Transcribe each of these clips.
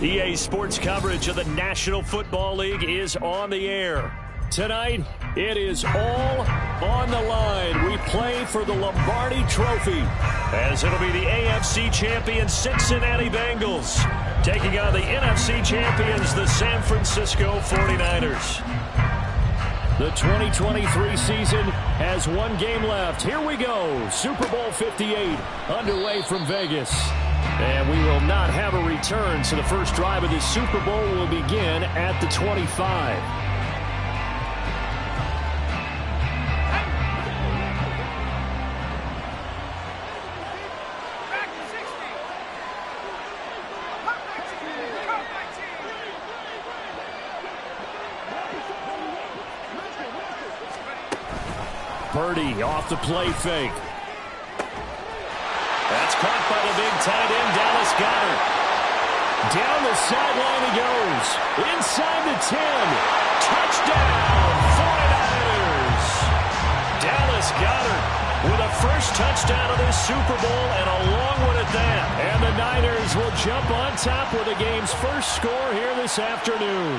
EA Sports coverage of the National Football League is on the air. Tonight, it is all on the line. We play for the Lombardi Trophy, as it'll be the AFC champion Cincinnati Bengals taking on the NFC champions, the San Francisco 49ers. The 2023 season has one game left. Here we go. Super Bowl 58 underway from Vegas. And we will not have a return, so the first drive of this Super Bowl will begin at the 25. Purdy off the play fake. That's caught by the big tight end, Dallas Goedert. Down the sideline he goes. Inside the 10. Touchdown, 49ers. Dallas Goedert with a first touchdown of this Super Bowl, and a long one at that. And the Niners will jump on top with the game's first score here this afternoon.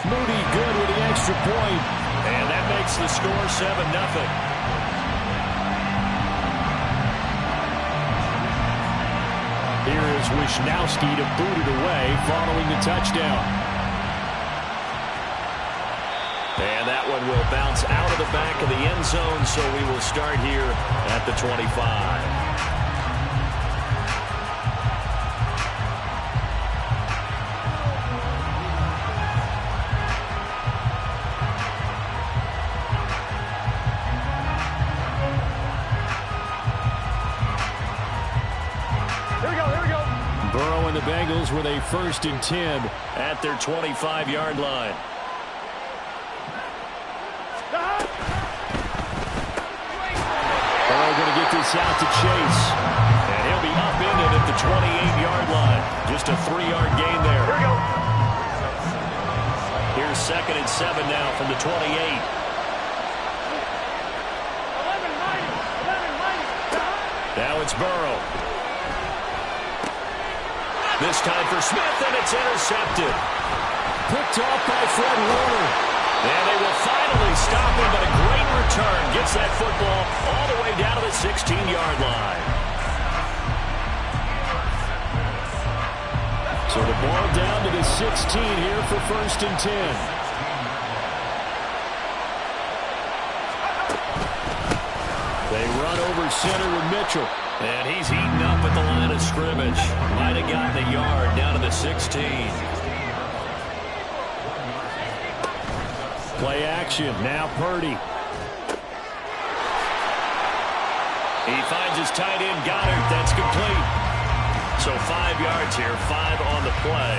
Moody good with the extra point. And that makes the score 7-0. Here is Wisnowski to boot it away following the touchdown. And that one will bounce out of the back of the end zone, so we will start here at the 25. Burrow and the Bengals with a 1st and 10 at their 25-yard line. Burrow going to get this out to Chase. And he'll be upended at the 28-yard line. Just a 3-yard gain there. Here we go. Here's 2nd and 7 now from the 28. Now it's Burrow. This time for Smith, and it's intercepted. Picked off by Fred Warner. And they will finally stop him, but a great return. Gets that football all the way down to the 16-yard line. So the ball down to the 16 here for 1st and 10. They run over center with Mitchell. And he's heating up at the line of scrimmage. Might have gotten a yard down to the 16. Play action. Now Purdy. He finds his tight end, Goddard. That's complete. So 5 yards here, 5 on the play.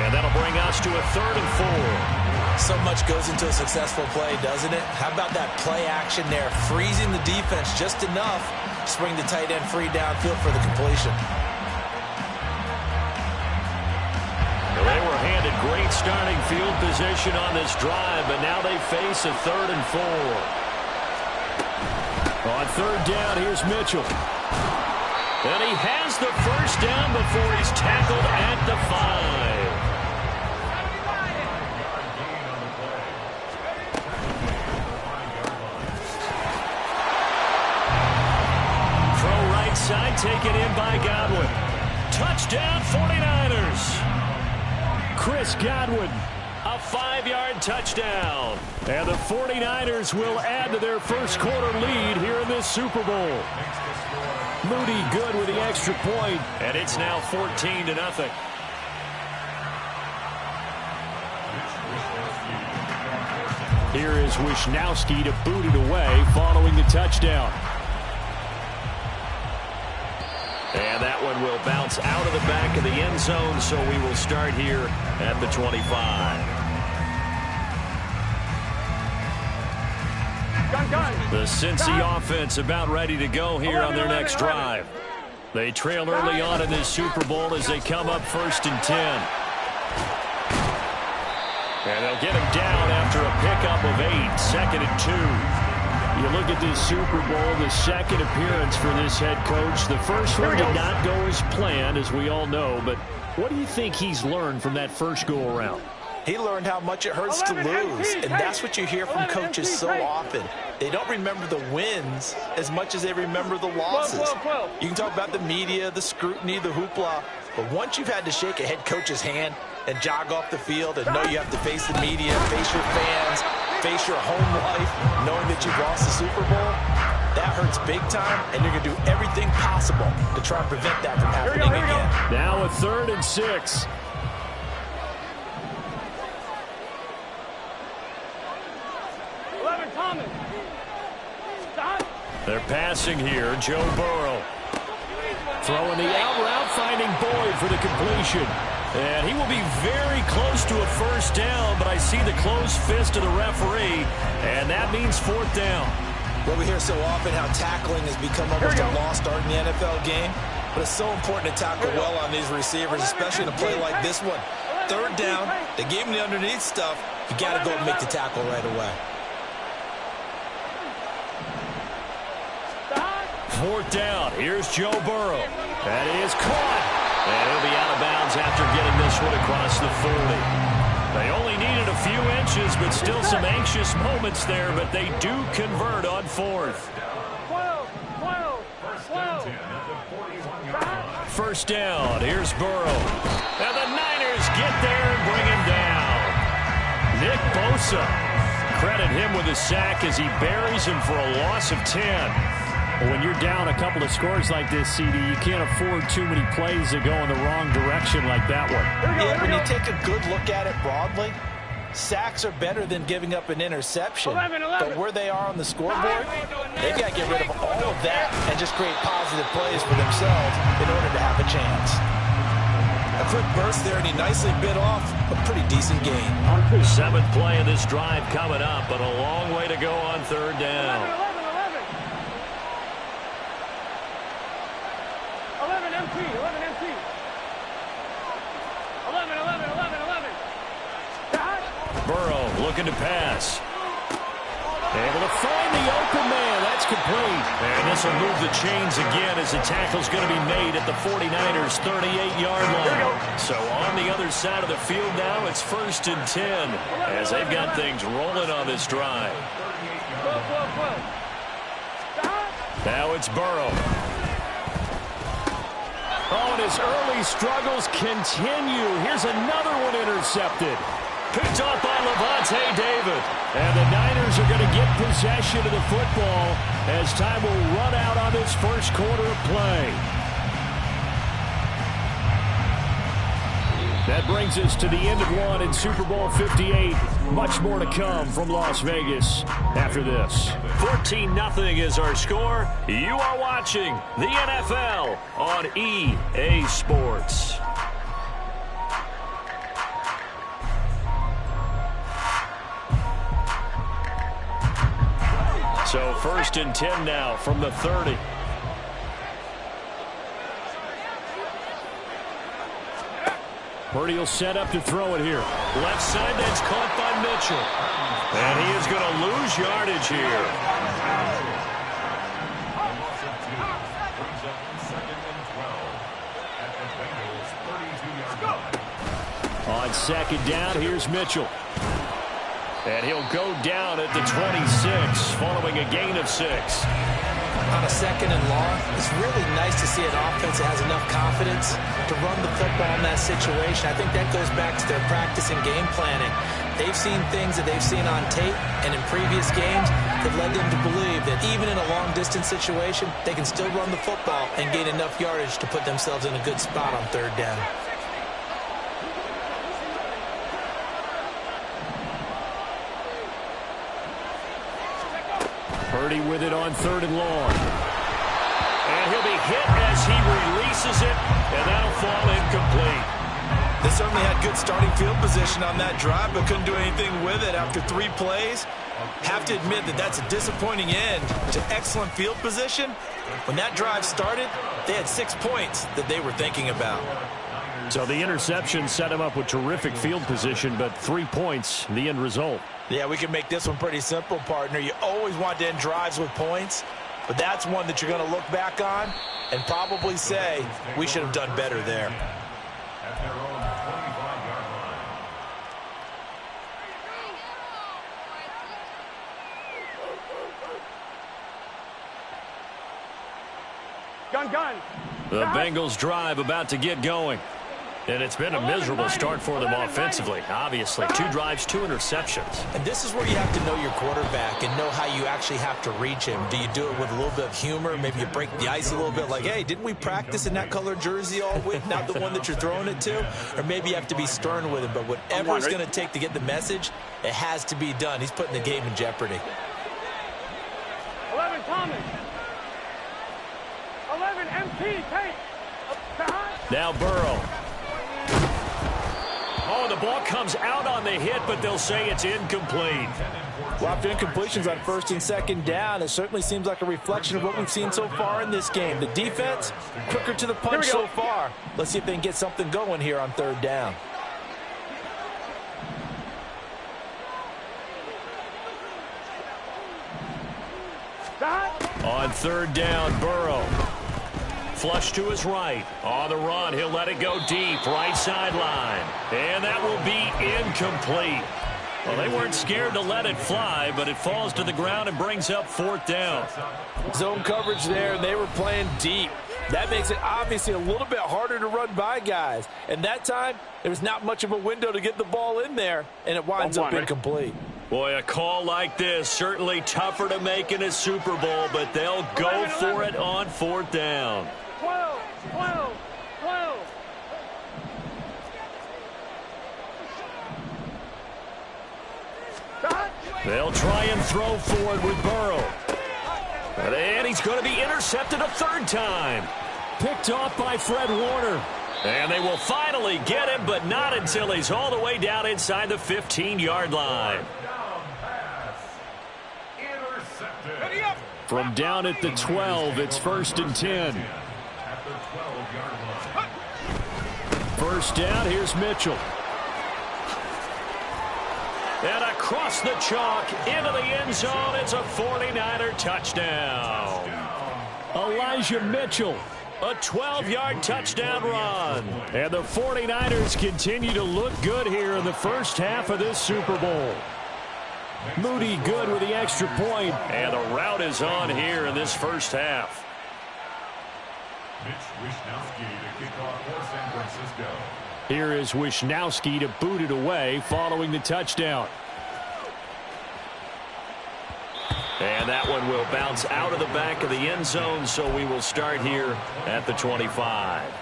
And that'll bring us to a 3rd and 4. So much goes into a successful play, doesn't it? How about that play action there? Freezing the defense just enough to bring the tight end free downfield for the completion. They were handed great starting field position on this drive, but now they face a 3rd and 4. On 3rd down, here's Mitchell. And he has the first down before he's tackled at the 5. Throw right side, taken in by Godwin. Touchdown, 49ers. Chris Godwin, a 5-yard touchdown. And the 49ers will add to their first quarter lead here in this Super Bowl. Moody good with the extra point, and it's now 14-0. Here is Wisnowski to boot it away following the touchdown. And that one will bounce out of the back of the end zone, so we will start here at the 25. The Cincy offense about ready to go here on their next drive. They trail early on in this Super Bowl as they come up 1st and 10. And they'll get him down after a pickup of 8, 2nd and 2. You look at this Super Bowl, the second appearance for this head coach. The first one did not go as planned, as we all know. But what do you think he's learned from that first go-around? He learned how much it hurts to lose, and that's what you hear from coaches so often. They don't remember the wins as much as they remember the losses. You can talk about the media, the scrutiny, the hoopla, but once you've had to shake a head coach's hand and jog off the field and know you have to face the media, face your fans, face your home life, knowing that you've lost the Super Bowl, that hurts big time, and you're going to do everything possible to try and prevent that from happening again. Now a 3rd and 6. They're passing here. Joe Burrow. Throwing the out route, finding Boyd for the completion. And he will be very close to a first down, but I see the closed fist of the referee, and that means 4th down. Well, we hear so often how tackling has become almost a lost art in the NFL game, but it's so important to tackle well on these receivers, especially in a play like this one. 3rd down, they gave him the underneath stuff. You got to go and make the tackle right away. 4th down. Here's Joe Burrow. That is caught. And he'll be out of bounds after getting this one across the 40. They only needed a few inches, but still some anxious moments there, but they do convert on 4th. 1st down. Here's Burrow. And the Niners get there and bring him down. Nick Bosa. Credit him with a sack as he buries him for a loss of 10. When you're down a couple of scores like this, CD, you can't afford too many plays that go in the wrong direction like that one. Yeah, when you take a good look at it broadly, sacks are better than giving up an interception. But where they are on the scoreboard, they've got to get rid of all of that and just create positive plays for themselves in order to have a chance. A quick burst there, and he nicely bit off a pretty decent gain. 7th play of this drive coming up, but a long way to go on 3rd down. 11 MT. 11. Burrow looking to pass. Able to find the open man. That's complete. And this will move the chains again as the tackle's going to be made at the 49ers' 38-yard line. So on the other side of the field now, it's 1st and 10 as they've got things rolling on this drive. Now it's Burrow. Oh, and his early struggles continue. Here's another one intercepted. Picked off by Levante David. And the Niners are going to get possession of the football as time will run out on this first quarter of play. That brings us to the end of one in Super Bowl 58. Much more to come from Las Vegas after this. 14-0 is our score. You are watching the NFL on EA Sports. So 1st and 10 now from the 30. Purdy will set up to throw it here. Left side, that's caught by Mitchell. And he is going to lose yardage here. On 2nd down, here's Mitchell. And he'll go down at the 26, following a gain of 6. On a 2nd and long, it's really nice to see an offense that has enough confidence to run the football in that situation. I think that goes back to their practice and game planning. They've seen things that they've seen on tape and in previous games that led them to believe that even in a long-distance situation, they can still run the football and gain enough yardage to put themselves in a good spot on 3rd down. Purdy with it on 3rd and long. And he'll be hit as he releases it, and that'll fall incomplete. They certainly had good starting field position on that drive, but couldn't do anything with it after 3 plays. Have to admit that that's a disappointing end to excellent field position. When that drive started, they had 6 points that they were thinking about. So the interception set him up with terrific field position, but 3 points, the end result. Yeah, we can make this one pretty simple, partner. You always want to end drives with points, but that's one that you're going to look back on and probably say, we should have done better there. Gun. The Bengals drive about to get going. And it's been a miserable start for them offensively. Obviously, 2 drives, 2 interceptions. And this is where you have to know your quarterback and know how you actually have to reach him. Do you do it with a little bit of humor? Maybe you break the ice a little bit like, hey, didn't we practice in that color jersey all week, not the one that you're throwing it to? Or maybe you have to be stern with him. But whatever it's going to take to get the message, it has to be done. He's putting the game in jeopardy. 11 Thomas. 11 MT. Take. Now Burrow. Oh, the ball comes out on the hit, but they'll say it's incomplete. Well, after incompletions on 1st and 2nd down, it certainly seems like a reflection of what we've seen so far in this game. The defense, quicker to the punch so far. Let's see if they can get something going here on 3rd down. On 3rd down, Burrow. Flush to his right. On the run, he'll let it go deep. Right sideline. And that will be incomplete. Well, they weren't scared to let it fly, but it falls to the ground and brings up 4th down. Zone coverage there, and they were playing deep. That makes it obviously a little bit harder to run by guys. And that time, there was not much of a window to get the ball in there, and it winds up incomplete. Boy, a call like this, certainly tougher to make in a Super Bowl, but they'll go for it on 4th down. 12. They'll try and throw forward with Burrow. And he's going to be intercepted a 3rd time. Picked off by Fred Warner. And they will finally get him, but not until he's all the way down inside the 15-yard line. From down at the 12, it's 1st and 10. 1st down, here's Mitchell. And across the chalk, into the end zone, it's a 49er touchdown. Elijah Mitchell, a 12-yard touchdown run. And the 49ers continue to look good here in the first half of this Super Bowl. Moody good with the extra point. And the route is on here in this first half. Here is Wisnowski to boot it away following the touchdown. And that one will bounce out of the back of the end zone, so we will start here at the 25.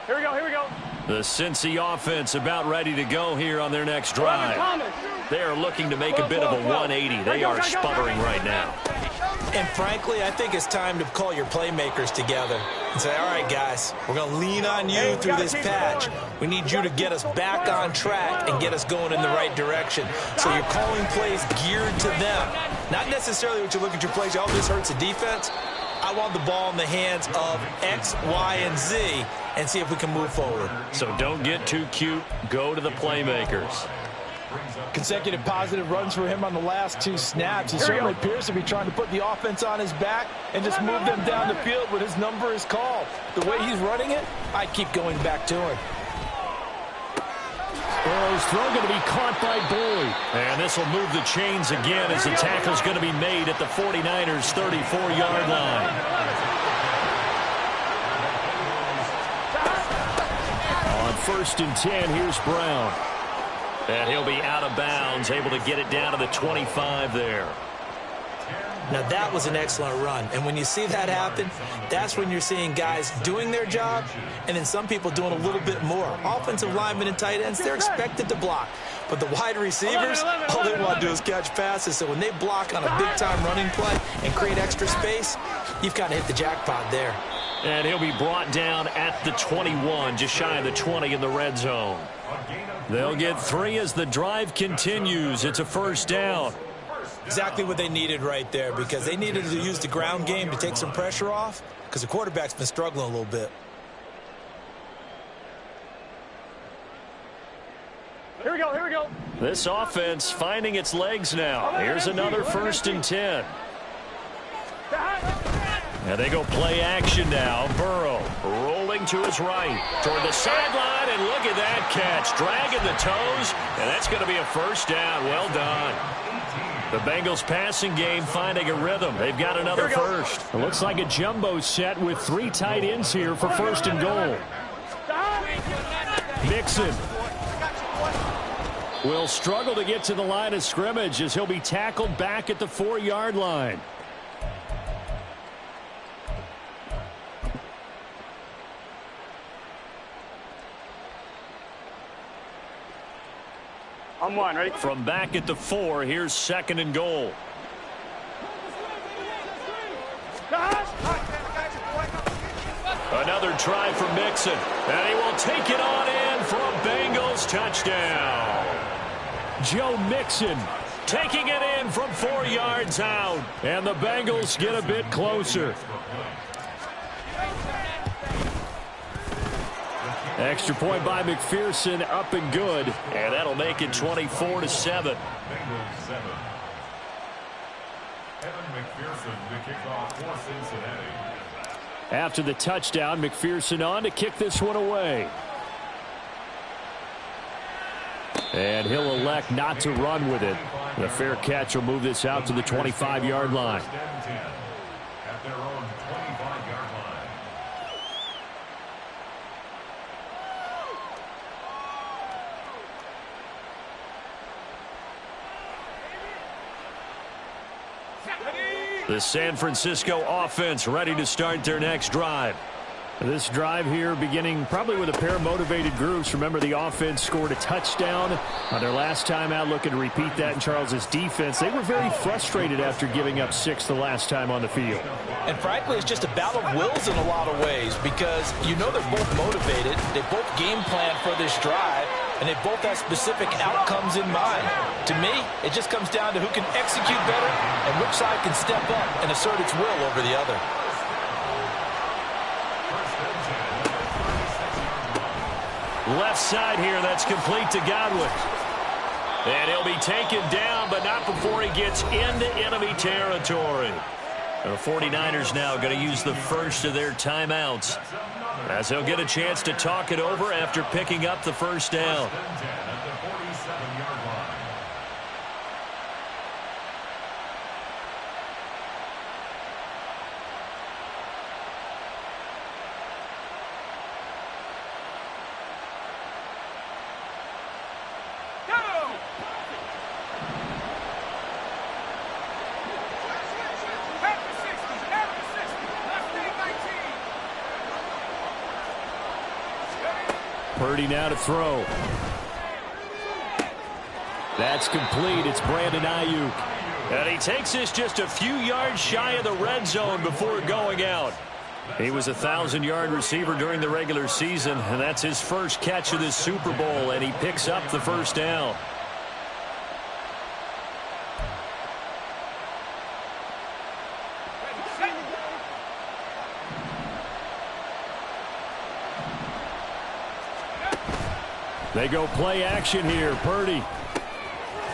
Here we go, here we go. The Cincy offense about ready to go here on their next drive. They are looking to make a bit of a 180. They are sputtering right now. And frankly, I think it's time to call your playmakers together and say, all right, guys, we're going to lean on you through this patch. We need you to get us back on track and get us going in the right direction. So you're calling plays geared to them. Not necessarily what you look at your plays, oh, this hurts the defense. I want the ball in the hands of X, Y, and Z and see if we can move forward. So don't get too cute. Go to the playmakers. Consecutive positive runs for him on the last 2 snaps. He certainly appears to be trying to put the offense on his back and just move them down the field when his number is called. The way he's running it, I keep going back to him. Burrow's throw going to be caught by Boyd. And this will move the chains again as the tackle's going to be made at the 49ers' 34-yard line. On 1st and 10, here's Brown. And he'll be out of bounds, able to get it down to the 25 there. Now, that was an excellent run. And when you see that happen, that's when you're seeing guys doing their job and then some people doing a little bit more. Offensive linemen and tight ends, they're expected to block. But the wide receivers, all they want to do is catch passes. So when they block on a big-time running play and create extra space, you've kind of hit the jackpot there. And he'll be brought down at the 21, just shy of the 20 in the red zone. They'll get 3 as the drive continues. It's a 1st down. Exactly what they needed right there, because they needed to use the ground game to take some pressure off because the quarterback's been struggling a little bit. Here we go, here we go. This offense finding its legs now. Here's another 1st and 10. And they go play action now. Burrow rolling to his right toward the sideline, and look at that catch. Dragging the toes, and that's going to be a 1st down. Well done. The Bengals passing game finding a rhythm. They've got another 1st. It looks like a jumbo set with 3 tight ends here for 1st and goal. Mixon will struggle to get to the line of scrimmage as he'll be tackled back at the 4-yard line. On 1, ready? From back at the 4, here's 2nd and goal. Another try for Mixon, and he will take it on in for a Bengals touchdown. Joe Mixon taking it in from 4 yards out, and the Bengals get a bit closer. Extra point by McPherson, up and good, and that'll make it 24-7. After the touchdown, McPherson on to kick this one away. And he'll elect not to run with it. The fair catch will move this out to the 25-yard line. At their own 25-yard line. The San Francisco offense ready to start their next drive. This drive here beginning probably with a pair of motivated groups. Remember, the offense scored a touchdown on their last time out, looking to repeat that in Charles's defense. They were very frustrated after giving up 6 the last time on the field. And frankly, it's just a battle of wills in a lot of ways, because you know they're both motivated. They both game plan for this drive, and they both have specific outcomes in mind. To me, it just comes down to who can execute better and which side can step up and assert its will over the other. Left side here, that's complete to Godwin. And he'll be taken down, but not before he gets into enemy territory. The 49ers now going to use the first of their timeouts, as they'll get a chance to talk it over after picking up the 1st down. Purdy now to throw. That's complete. It's Brandon Ayuk. And he takes this just a few yards shy of the red zone before going out. He was a 1,000-yard receiver during the regular season, and that's his first catch of this Super Bowl, and he picks up the first down. They go play action here. Purdy.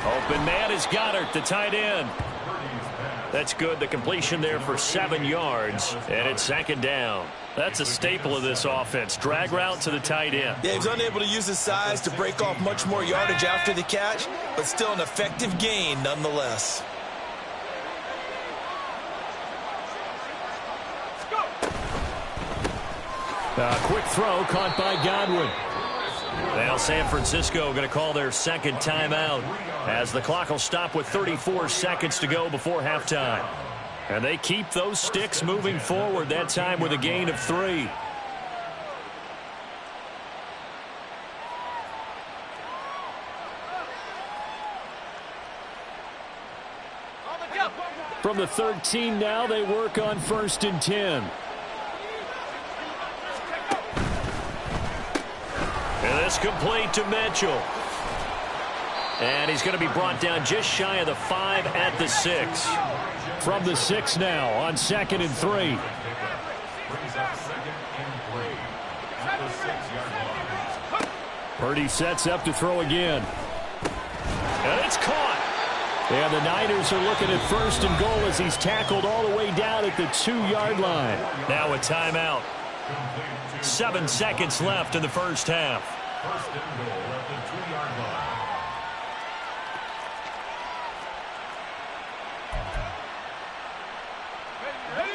Open man is Goddard, the tight end. That's good. The completion there for 7 yards, and it's second down. That's a staple of this offense. Drag route to the tight end. Yeah, he's unable to use his size to break off much more yardage after the catch, but still an effective gain nonetheless. Quick throw caught by Godwin. Now San Francisco going to call their second timeout as the clock will stop with 34 seconds to go before halftime. And they keep those sticks moving forward, that time with a gain of 3. From the 13 now, they work on 1st and 10. And this complete to Mitchell. And he's going to be brought down just shy of the 5 at the 6. From the 6 now on 2nd and 3. Purdy sets up to throw again. And it's caught. And the Niners are looking at 1st and goal as he's tackled all the way down at the 2-yard line. Now a timeout. 7 seconds left in the first half. 1st and goal at the 2-yard line.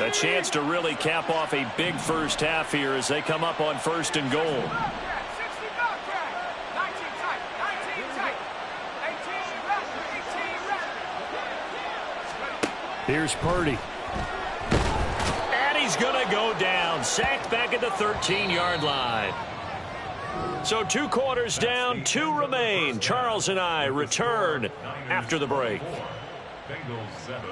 A chance to really cap off a big first half here as they come up on 1st and goal. Here's Purdy. And he's going to go down. Sacked back at the 13-yard line. So 2 quarters down, 2 remain. Charles and I return after the break. Bengals 7.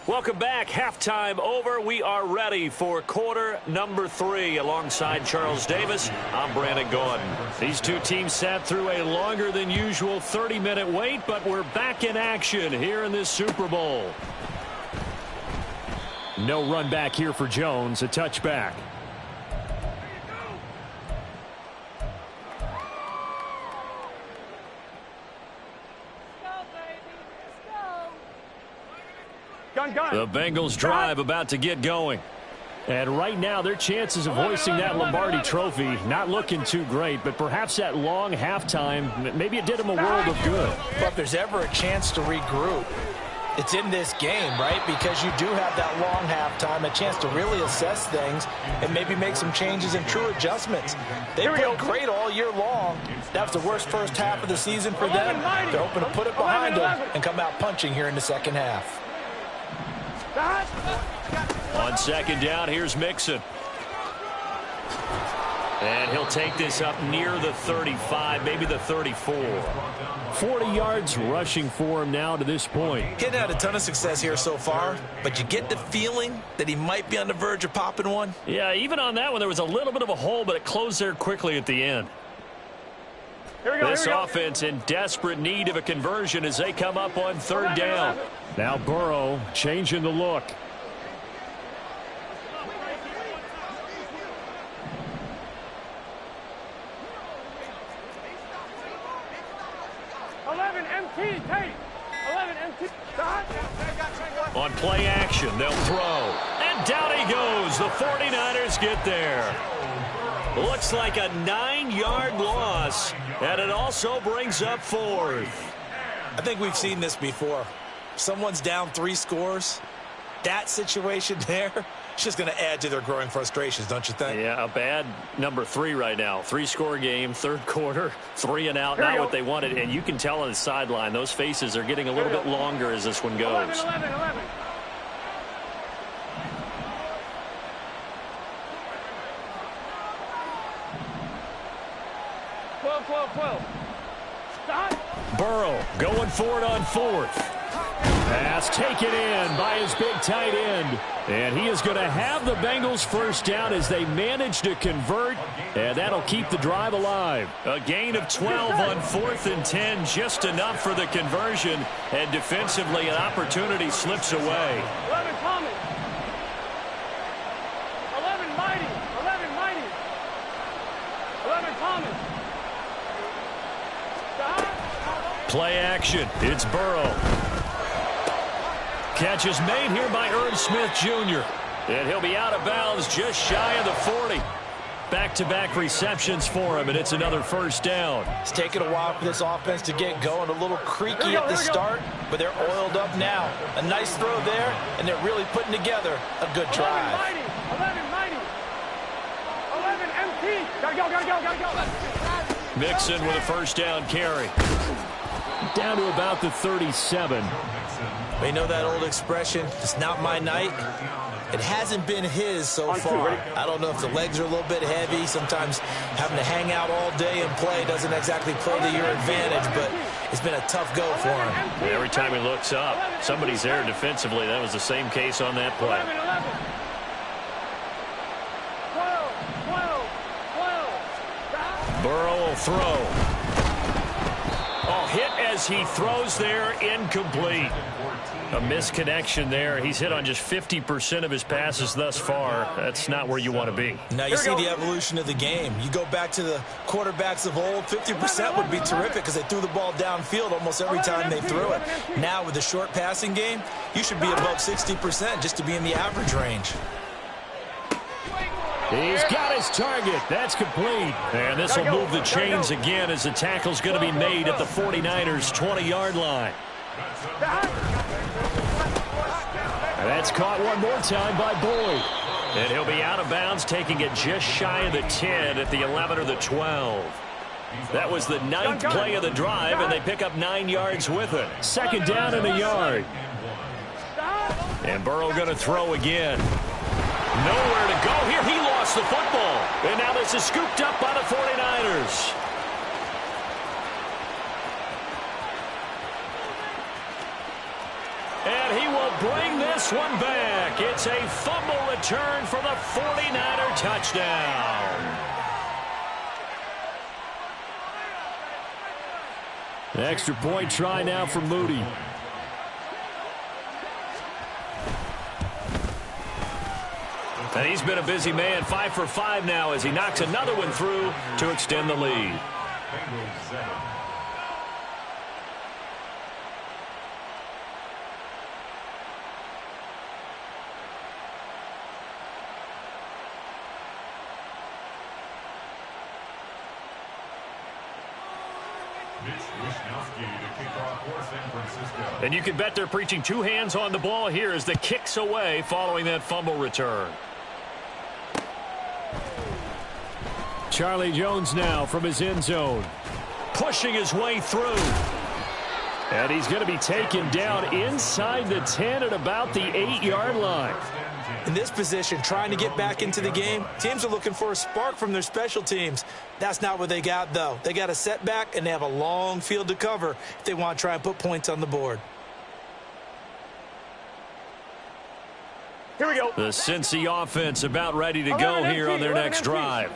Welcome back. Halftime over. We are ready for quarter number 3. Alongside Charles Davis, I'm Brandon Gordon. These two teams sat through a longer than usual 30-minute wait, but we're back in action here in this Super Bowl. No run back here for Jones. A touchback. The Bengals drive about to get going. And right now, their chances of hoisting that Lombardi trophy not looking too great, but perhaps that long halftime, maybe it did them a world of good. But if there's ever a chance to regroup, it's in this game, right? Because you do have that long halftime, a chance to really assess things and maybe make some changes and true adjustments. They played great all year long. That was the worst first half of the season for them. They're hoping to put it behind them and come out punching here in the second half. On second down, here's Mixon. And he'll take this up near the 35, maybe the 34. 40 yards rushing for him now to this point. He hadn't had a ton of success here so far, but you get the feeling that he might be on the verge of popping one. Yeah, even on that one, there was a little bit of a hole, but it closed there quickly at the end. This offense in desperate need of a conversion as they come up on 3rd down. Now Burrow changing the look. On play action, they'll throw. And down he goes. The 49ers get there. Looks like a 9-yard loss, and it also brings up 4th. I think we've seen this before. Someone's down 3 scores, That situation there, it's just going to add to their growing frustrations, don't you think? Yeah, a bad number 3 right now. 3-score game, third quarter, 3 and out, not what they wanted. And you can tell on the sideline, those faces are getting a little bit longer as this one goes. 11. 12. Stop. Burrow going for it on 4th. Pass taken in by his big tight end. And he is going to have the Bengals first down as they manage to convert. And that'll keep the drive alive. A gain of 12 on 4th and 10. Just enough for the conversion. And defensively, an opportunity slips away. 11 Thomas. 11 Mighty. 11 Thomas. Stop. Play action. It's Burrow. Catch is made here by Irv Smith Jr. And he'll be out of bounds just shy of the 40. Back-to-back receptions for him, and it's another first down. It's taken a while for this offense to get going. A little creaky at the start, but they're oiled up now. A nice throw there, and they're really putting together a good drive. 11 Mighty. 11 MT. Gotta go. Mixon with a first down carry. Down to about the 37. You know that old expression, it's not my night? It hasn't been his so far. I don't know if the legs are a little bit heavy. Sometimes having to hang out all day and play doesn't exactly play to your advantage, but it's been a tough go for him. Every time he looks up, somebody's there defensively. That was the same case on that play. 12. Burrow will throw. Oh, hit as he throws there, incomplete. A misconnection there. He's hit on just 50% of his passes thus far. That's not where you want to be. Now you see the evolution of the game. You go back to the quarterbacks of old, 50% would be terrific because they threw the ball downfield almost every time they threw it. Now with the short passing game, you should be above 60% just to be in the average range. He's got his target. That's complete. And this will move the chains again as the tackle's going to be made at the 49ers' 20-yard line. And that's caught one more time by Boyd. And he'll be out of bounds, taking it just shy of the 10 at the 11 or the 12. That was the 9th play of the drive, and they pick up 9 yards with it. Second down and a yard. And Burrow going to throw again. Nowhere to go here. He lost the football. And now this is scooped up by the 49ers. And he will bring this one back. It's a fumble return for the 49er touchdown. The extra point try now for Moody. And he's been a busy man, 5 for 5 now as he knocks another one through to extend the lead. And you can bet they're preaching 2 hands on the ball here as the kick's away following that fumble return. Charlie Jones now from his end zone, pushing his way through. And he's going to be taken down inside the 10 at about the 8-yard line. In this position, trying to get back into the game, teams are looking for a spark from their special teams. That's not what they got, though. They got a setback, and they have a long field to cover if they want to try and put points on the board. Here we go. The Cincy offense about ready to go here on their next drive.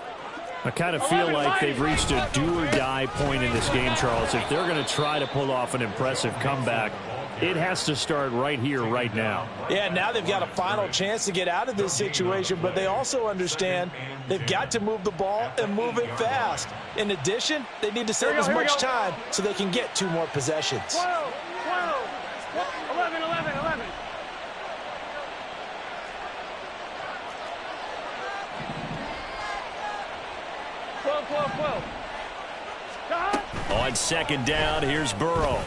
I kind of feel like they've reached a do-or-die point in this game, Charles. If they're going to try to pull off an impressive comeback, it has to start right here, right now. Yeah, now they've got a final chance to get out of this situation, but they also understand they've got to move the ball and move it fast. In addition, they need to save as much time so they can get 2 more possessions. 12, 11. 12. On second down, here's Burrow.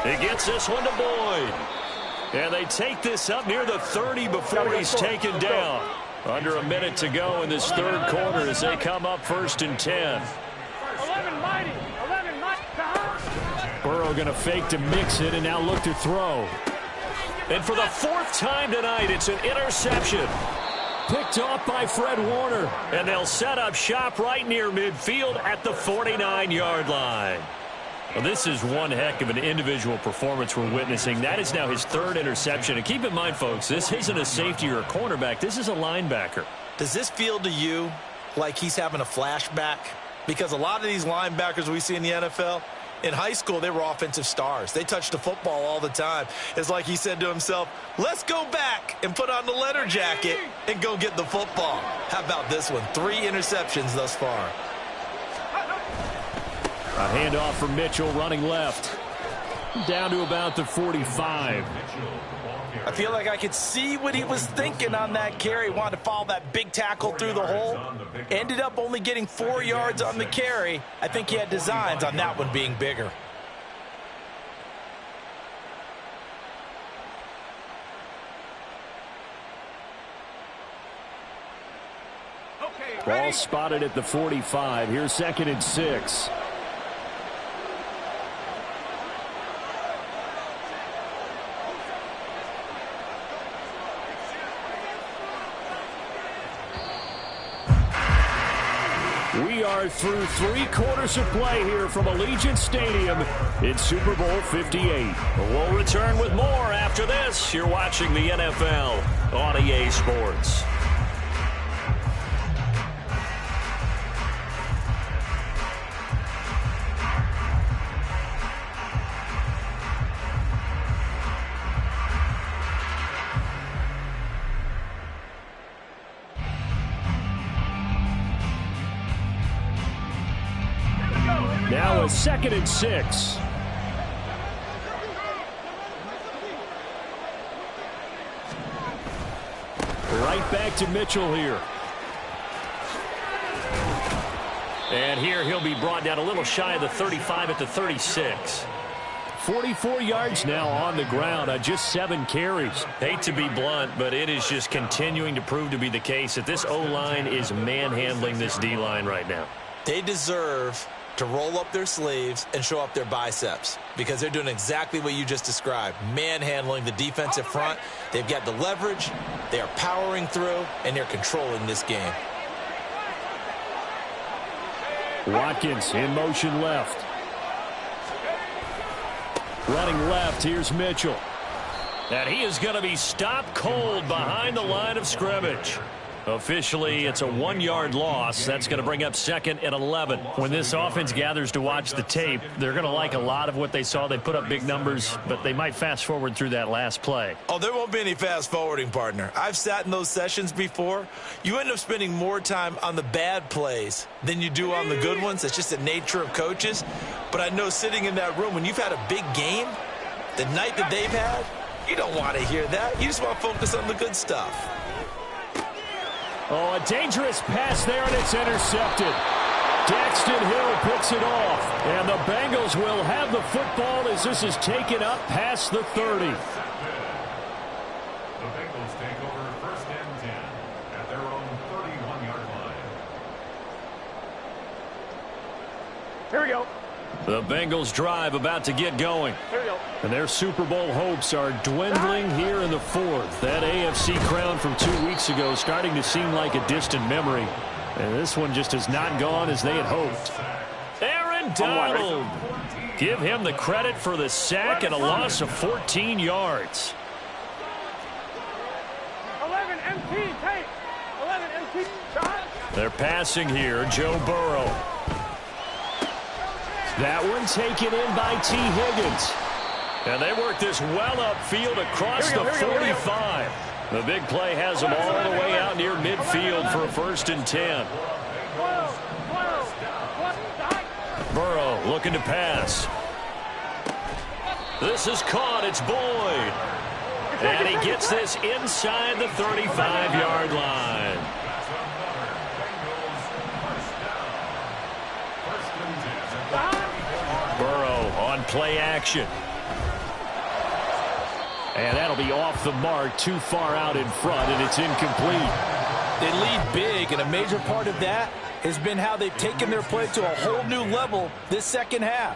He gets this one to Boyd. And they take this up near the 30 before he's taken down. Under a minute to go in this third quarter as they come up 1st and 10. 11 mighty. 11 mighty. Burrow going to fake to mix it and now look to throw. And for the 4th time tonight, it's an interception. Picked off by Fred Warner. And they'll set up shop right near midfield at the 49-yard line. Well, this is one heck of an individual performance we're witnessing. That is now his 3rd interception. And keep in mind, folks, this isn't a safety or a cornerback. This is a linebacker. Does this feel to you like he's having a flashback? Because a lot of these linebackers we see in the NFL, in high school, they were offensive stars. They touched the football all the time. It's like he said to himself, let's go back and put on the leather jacket and go get the football. How about this one? 3 interceptions thus far. A handoff for Mitchell running left. Down to about the 45. I feel like I could see what he was thinking on that carry. Wanted to follow that big tackle through the hole. Ended up only getting 4 yards on the carry. I think he had designs on that one being bigger. Ball spotted at the 45. Here's 2nd and 6. We are through 3 quarters of play here from Allegiant Stadium in Super Bowl 58. We'll return with more after this. You're watching the NFL on EA Sports. Now a 2nd and 6. Right back to Mitchell here. And here he'll be brought down a little shy of the 35 at the 36. 44 yards now on the ground on just 7 carries. Hate to be blunt, but it is just continuing to prove to be the case that this O-line is manhandling this D-line right now. They deserve to roll up their sleeves and show up their biceps because they're doing exactly what you just described, manhandling the defensive front. They've got the leverage, they are powering through, and they're controlling this game. Watkins in motion left. Running left, here's Mitchell. And he is going to be stopped cold behind the line of scrimmage. Officially, it's a 1-yard loss. That's going to bring up 2nd and 11. When this offense gathers to watch the tape, they're going to like a lot of what they saw. They put up big numbers, but they might fast forward through that last play. Oh, there won't be any fast forwarding, partner. I've sat in those sessions before. You end up spending more time on the bad plays than you do on the good ones. It's just the nature of coaches. But I know sitting in that room, when you've had a big game, the night that they've had, you don't want to hear that. You just want to focus on the good stuff. Oh, a dangerous pass there, and it's intercepted. Daxton Hill picks it off. And the Bengals will have the football as this is taken up past the 30. The Bengals take over 1st and 10 at their own 31-yard line. Here we go. The Bengals drive about to get going. Here we go. And their Super Bowl hopes are dwindling here in the 4th. That AFC crown from 2 weeks ago starting to seem like a distant memory. And this one just has not gone as they had hoped. Aaron Donald. Give him the credit for the sack and a loss of 14 yards. 11 MT, take. 11 MT, shot. They're passing here. Joe Burrow. That one taken in by T. Higgins. And they work this well upfield across the 45. The big play has them all the way out near midfield for a 1st and 10. Burrow looking to pass. This is caught. It's Boyd. And he gets this inside the 35-yard line. Burrow on play action. And that'll be off the mark, too far out in front, and it's incomplete. They lead big, and a major part of that has been how they've taken their play to a whole new level this second half.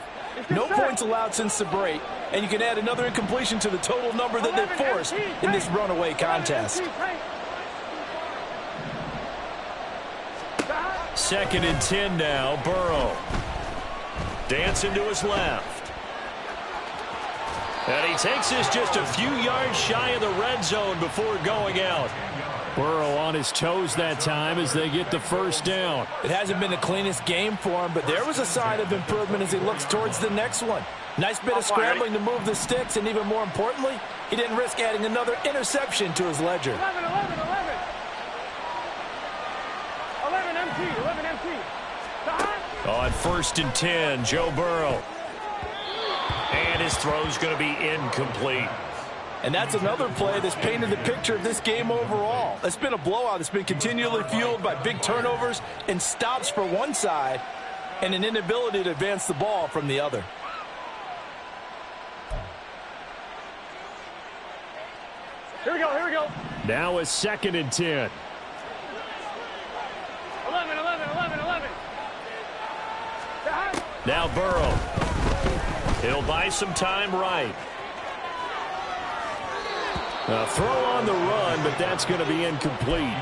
No points allowed since the break, and you can add another incompletion to the total number that they forced in this runaway contest. 2nd and 10 now, Burrow. Dancing to his left. And he takes this just a few yards shy of the red zone before going out. Burrow on his toes that time as they get the first down. It hasn't been the cleanest game for him, but there was a sign of improvement as he looks towards the next one. Nice bit of scrambling to move the sticks, and even more importantly, he didn't risk adding another interception to his ledger. 11 empty. On 1st and 10, Joe Burrow. And his throw's going to be incomplete. And that's another play that's painted the picture of this game overall. It's been a blowout that's been continually fueled by big turnovers and stops for one side and an inability to advance the ball from the other. Here we go. Now a 2nd and 10. 11. Now Burrow. He'll buy some time right. A throw on the run, but that's going to be incomplete.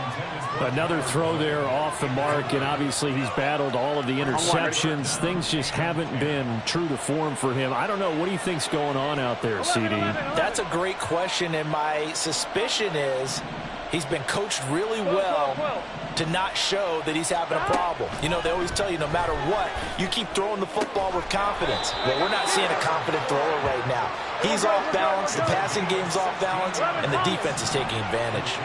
Another throw there off the mark, and obviously he's battled all of the interceptions. Things just haven't been true to form for him. I don't know. What do you think's going on out there, CD? That's a great question, and my suspicion is he's been coached really well to not show that he's having a problem. You know, they always tell you no matter what, you keep throwing the football with confidence. Well, we're not seeing a confident thrower right now. He's off balance, the passing game's off balance, and the defense is taking advantage.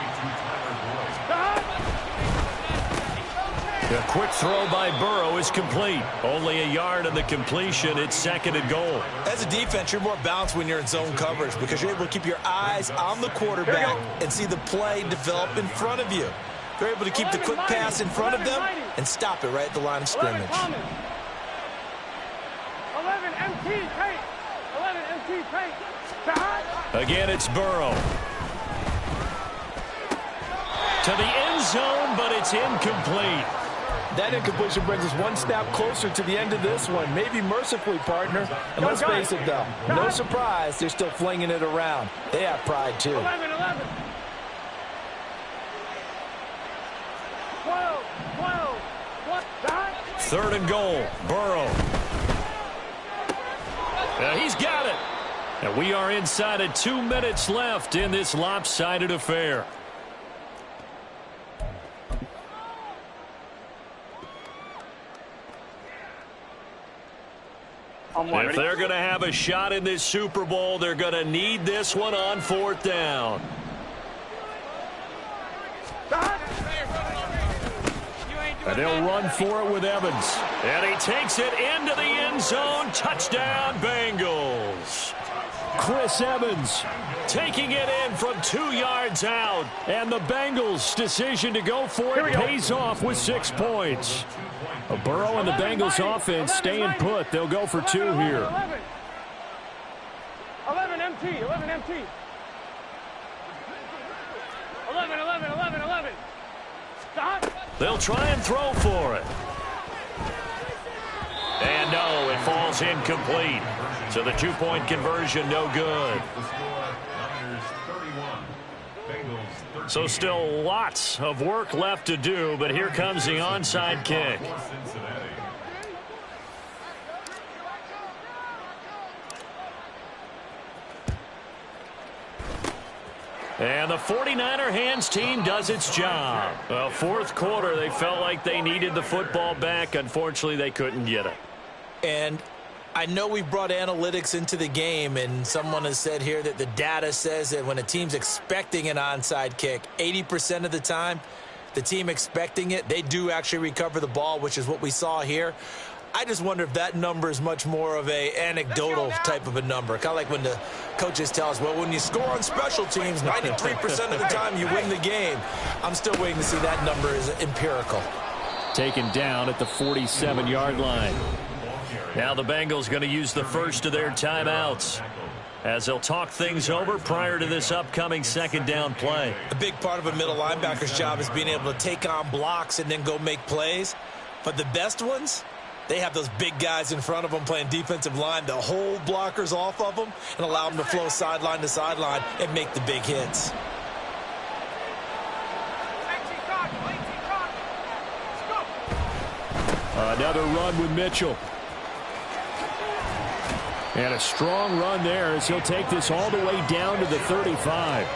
A quick throw by Burrow is complete. Only a yard on the completion. It's 2nd and goal. As a defense, you're more balanced when you're in zone coverage because you're able to keep your eyes on the quarterback and see the play develop in front of you. They're able to keep the quick pass in front of them and stop it right at the line of scrimmage. 11 empty. Again, it's Burrow. To the end zone, but it's incomplete. That incompletion brings us one step closer to the end of this one. Maybe mercifully, partner. And let's face it, though. No surprise, they're still flinging it around. They have pride, too. 11. 12. 3rd and goal. Burrow. He's got it. And we are inside of 2 minutes left in this lopsided affair. If they're going to have a shot in this Super Bowl, they're going to need this one on 4th down. And they'll run for it with Evans. And he takes it into the end zone. Touchdown, Bengals. Chris Evans taking it in from 2 yards out. And the Bengals' decision to go for it pays off with 6 points. Burrow and the Bengals offense staying put. They'll go for 2 here. 11 empty. 11. Stop. They'll try and throw for it. And no, it falls incomplete. So the 2-point conversion, no good. So still lots of work left to do, but here comes the onside kick. And the 49er hands team does its job. Well, 4th quarter, they felt like they needed the football back. Unfortunately, they couldn't get it. And I know we brought analytics into the game, and someone has said here that the data says that when a team's expecting an onside kick, 80% of the time, the team expecting it, they do actually recover the ball, which is what we saw here. I just wonder if that number is much more of a anecdotal type of a number. Kind of like when the coaches tell us, well, when you score on special teams, 93% of the time you win the game. I'm still waiting to see that number is empirical. Taken down at the 47-yard line. Now the Bengals going to use the first of their timeouts. as they'll talk things over prior to this upcoming second down play. A big part of a middle linebacker's job is being able to take on blocks and then go make plays. But the best ones, they have those big guys in front of them playing defensive line to hold blockers off of them and allow them to flow sideline to sideline and make the big hits. Another run with Mitchell. And a strong run there as he'll take this all the way down to the 35.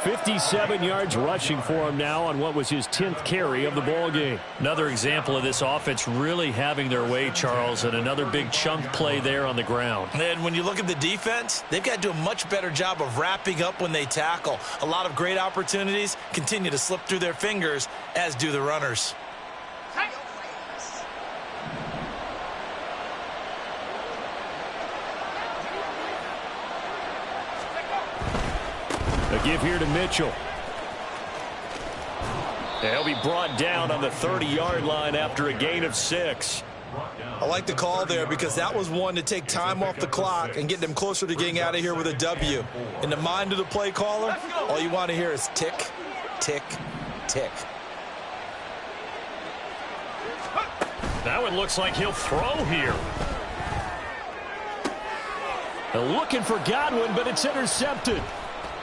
57 yards rushing for him now on what was his 10th carry of the ball game. Another example of this offense really having their way, Charles, and another big chunk play there on the ground. And when you look at the defense, they've got to do a much better job of wrapping up when they tackle. A lot of great opportunities continue to slip through their fingers, as do the runners. A give here to Mitchell. He'll be brought down on the 30-yard line after a gain of 6. I like the call there because that was one to take time off the clock and get them closer to getting out of here with a W. In the mind of the play caller, all you want to hear is tick, tick, tick. That one looks like he'll throw here. They're looking for Godwin, but it's intercepted.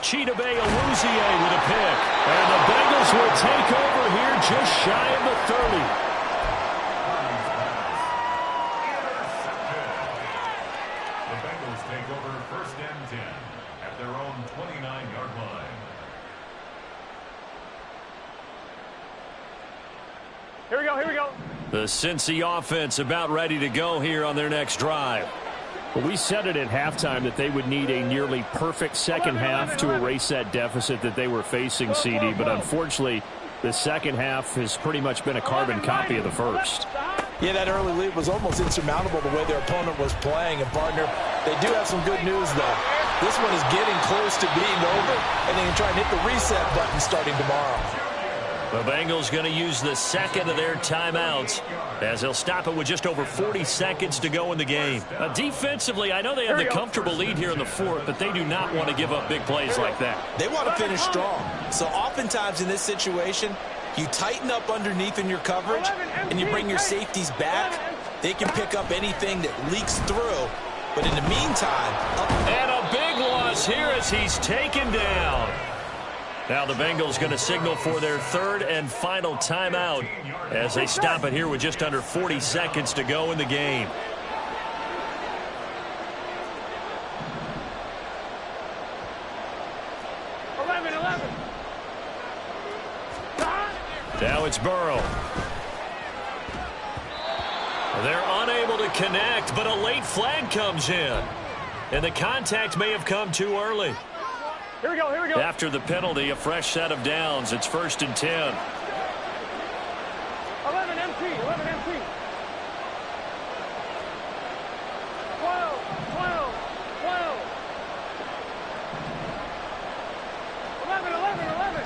Chidobe Awuzie with a pick. And the Bengals will take over here just shy of the 30. The Bengals take over 1st and 10 at their own 29-yard line. Here we go, here we go. The Cincy offense about ready to go here on their next drive. Well, we said it at halftime that they would need a nearly perfect second half to erase that deficit that they were facing, CD. But unfortunately, the second half has pretty much been a carbon copy of the first. Yeah, that early lead was almost insurmountable the way their opponent was playing. And, partner, they do have some good news, though. This one is getting close to being over, and they can try and hit the reset button starting tomorrow. The Bengals going to use the second of their timeouts as they'll stop it with just over 40 seconds to go in the game. Defensively, I know they have the comfortable lead here in the fourth, but they do not want to give up big plays like that. They want to finish strong. So oftentimes in this situation, you tighten up underneath in your coverage and you bring your safeties back. They can pick up anything that leaks through. But in the meantime... And a big loss here as he's taken down. Now the Bengals going to signal for their third and final timeout as they stop it here with just under 40 seconds to go in the game. Now it's Burrow. They're unable to connect, but a late flag comes in. And the contact may have come too early. Here we go, here we go. After the penalty, a fresh set of downs. It's 1st and 10. 11 MT, 11 MT. 12, 12, 12. 11, 11, 11.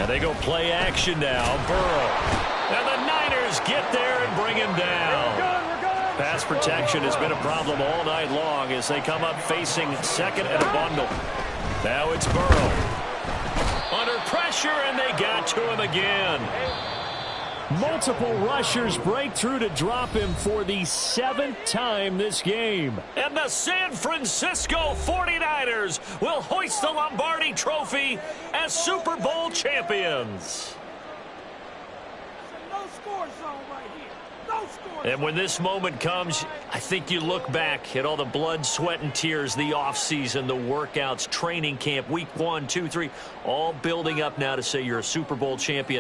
And they go play action now. Burrow. And the Niners get there and bring him down. Pass protection has been a problem all night long as they come up facing second and a bundle. Now it's Burrow. Under pressure, and they got to him again. Multiple rushers break through to drop him for the 7th time this game. And the San Francisco 49ers will hoist the Lombardi Trophy as Super Bowl champions. No score zone right here. And when this moment comes, I think you look back at all the blood, sweat, and tears, the offseason, the workouts, training camp, week 1, 2, 3, all building up now to say you're a Super Bowl champion.